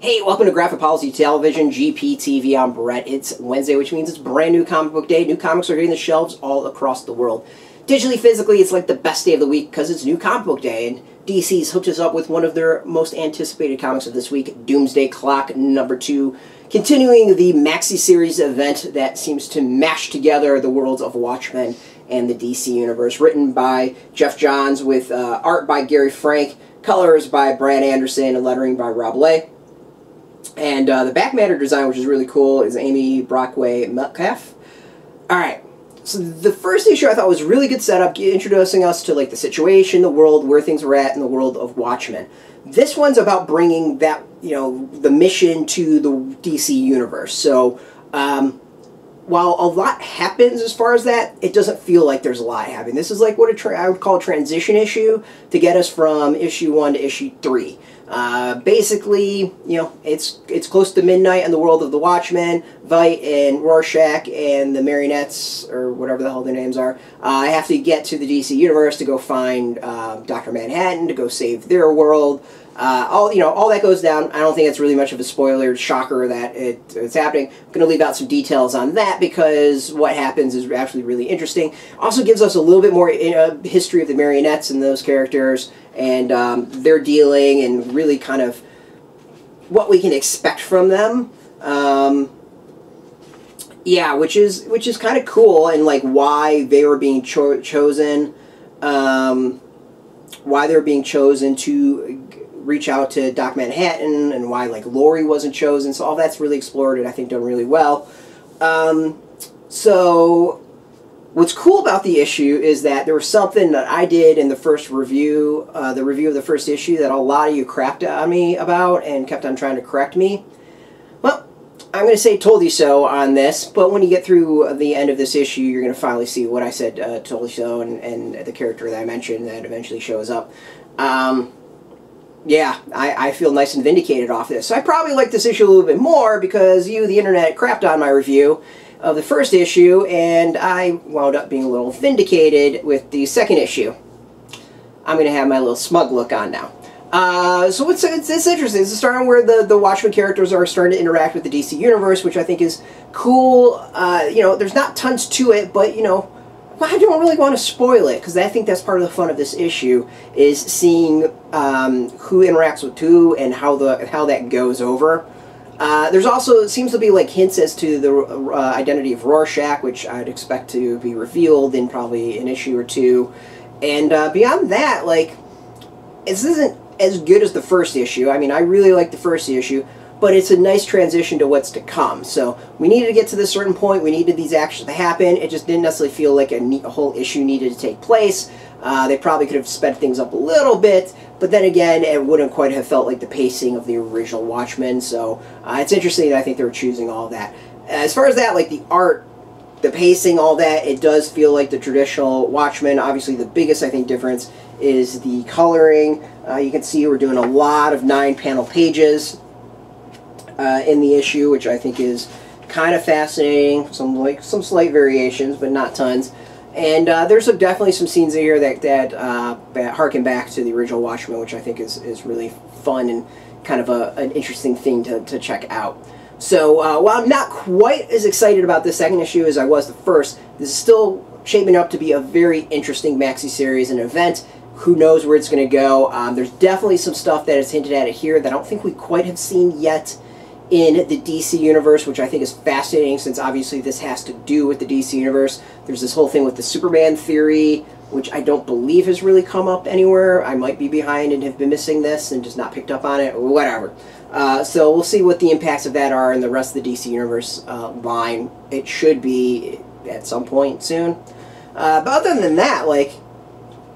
Hey, welcome to Graphic Policy Television, GPTV. I'm Brett. It's Wednesday, which means it's brand new comic book day. New comics are hitting the shelves all across the world. Digitally, physically, it's like the best day of the week because it's new comic book day, and DC's hooked us up with one of their most anticipated comics of this week, Doomsday Clock #2, continuing the maxi-series event that seems to mash together the worlds of Watchmen and the DC Universe. Written by Geoff Johns with art by Gary Frank, colors by Brad Anderson, and lettering by Rob Lay. And the back matter design, which is really cool, is Amy Brockway-Metcalf. Alright, so the first issue I thought was a really good setup, introducing us to like the situation, the world, where things were at in the world of Watchmen. This one's about bringing that, the mission to the DC Universe. So, while a lot happens as far as that, it doesn't feel like there's a lot happening. This is like what I would call a transition issue to get us from issue 1 to issue 3. Basically, it's close to midnight in the world of the Watchmen. Veidt and Rorschach and the Marionettes, or whatever the hell their names are, have to get to the DC Universe to go find Dr. Manhattan, to go save their world. All that goes down. I don't think it's really much of a spoiler, shocker that it's happening. I'm going to leave out some details on that because what happens is actually really interesting. Also gives us a little bit more history of the Marionettes and those characters and their dealing and really kind of what we can expect from them. Yeah, which is kind of cool, and like why they were being chosen, why they were being chosen to reach out to Doc Manhattan, and why like Laurie wasn't chosen. So all that's really explored and I think done really well. So what's cool about the issue is that there was something that I did in the first review, the review of the first issue, that a lot of you crapped on me about and kept on trying to correct me. Well, I'm going to say told you so on this, but when you get through the end of this issue, you're going to finally see what I said told you so, and the character that I mentioned that eventually shows up. Yeah, I feel nice and vindicated off this. So I probably like this issue a little bit more because you, the internet, crapped on my review of the first issue, and I wound up being a little vindicated with the second issue. I'm going to have my little smug look on now. So it's interesting. It's starting where the Watchmen characters are starting to interact with the DC Universe, which I think is cool. There's not tons to it, but, I don't really want to spoil it, because I think that's part of the fun of this issue, is seeing who interacts with who and how that goes over. There's also, it seems to be like hints as to the identity of Rorschach, which I'd expect to be revealed in probably an issue or two. And beyond that, like, this isn't as good as the first issue. I mean, I really like the first issue, but it's a nice transition to what's to come. So we needed to get to this certain point. We needed these actions to happen. It just didn't necessarily feel like a whole issue needed to take place. They probably could have sped things up a little bit, but then again, it wouldn't quite have felt like the pacing of the original Watchmen. So it's interesting that I think they were choosing all that. As far as that, like the art, the pacing, all that, it does feel like the traditional Watchmen. Obviously, the biggest, I think, difference is the coloring. You can see we're doing a lot of 9-panel pages in the issue, which I think is kind of fascinating. Some slight variations, but not tons. And there's definitely some scenes in here that harken back to the original Watchmen, which I think is really fun and kind of an interesting thing to check out. So while I'm not quite as excited about the second issue as I was the first, this is still shaping up to be a very interesting maxi-series and event. Who knows where it's going to go. There's definitely some stuff that is hinted at here that I don't think we quite have seen yet in the DC Universe, which I think is fascinating, since obviously this has to do with the DC Universe. There's this whole thing with the Superman theory, which I don't believe has really come up anywhere. I might be behind and have been missing this and just not picked up on it, or whatever. So we'll see what the impacts of that are in the rest of the DC Universe line. It should be at some point soon. But other than that, like,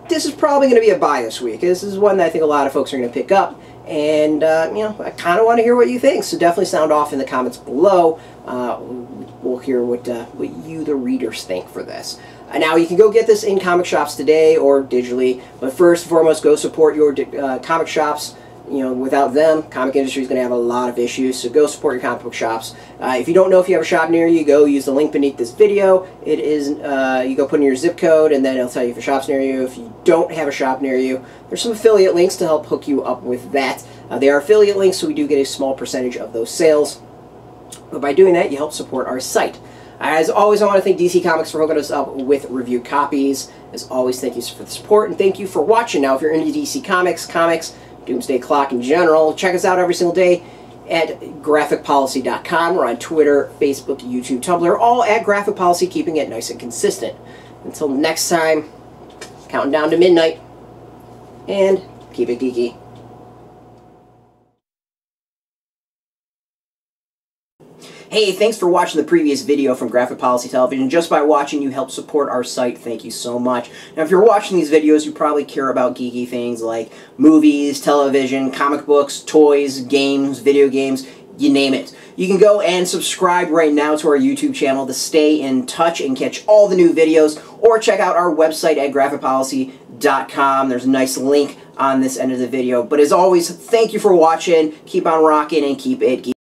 this is probably going to be a buy this week. This is one that I think a lot of folks are going to pick up. And, I kind of want to hear what you think, so definitely sound off in the comments below. We'll hear what you, the readers, think for this. Now, you can go get this in comic shops today or digitally, but first and foremost, go support your comic shops You know, without them, comic industry is going to have a lot of issues, so go support your comic book shops. If you don't know if you have a shop near you, go use the link beneath this video. It is, you go put in your zip code, and then it'll tell you if a shop's near you. If you don't have a shop near you, there's some affiliate links to help hook you up with that. They are affiliate links, so we do get a small percentage of those sales. But by doing that, you help support our site. As always, I want to thank DC Comics for hooking us up with review copies. As always, thank you for the support, and thank you for watching. Now, if you're into DC Comics, Doomsday Clock in general, check us out every single day at graphicpolicy.com. We're on Twitter, Facebook, YouTube, Tumblr, all at Graphic Policy, keeping it nice and consistent. Until next time, counting down to midnight, and keep it geeky. Hey, thanks for watching the previous video from Graphic Policy Television. Just by watching, you help support our site. Thank you so much. Now, if you're watching these videos, you probably care about geeky things like movies, television, comic books, toys, games, video games, you name it. You can go and subscribe right now to our YouTube channel to stay in touch and catch all the new videos, or check out our website at graphicpolicy.com. There's a nice link on this end of the video. But as always, thank you for watching. Keep on rocking and keep it geeky.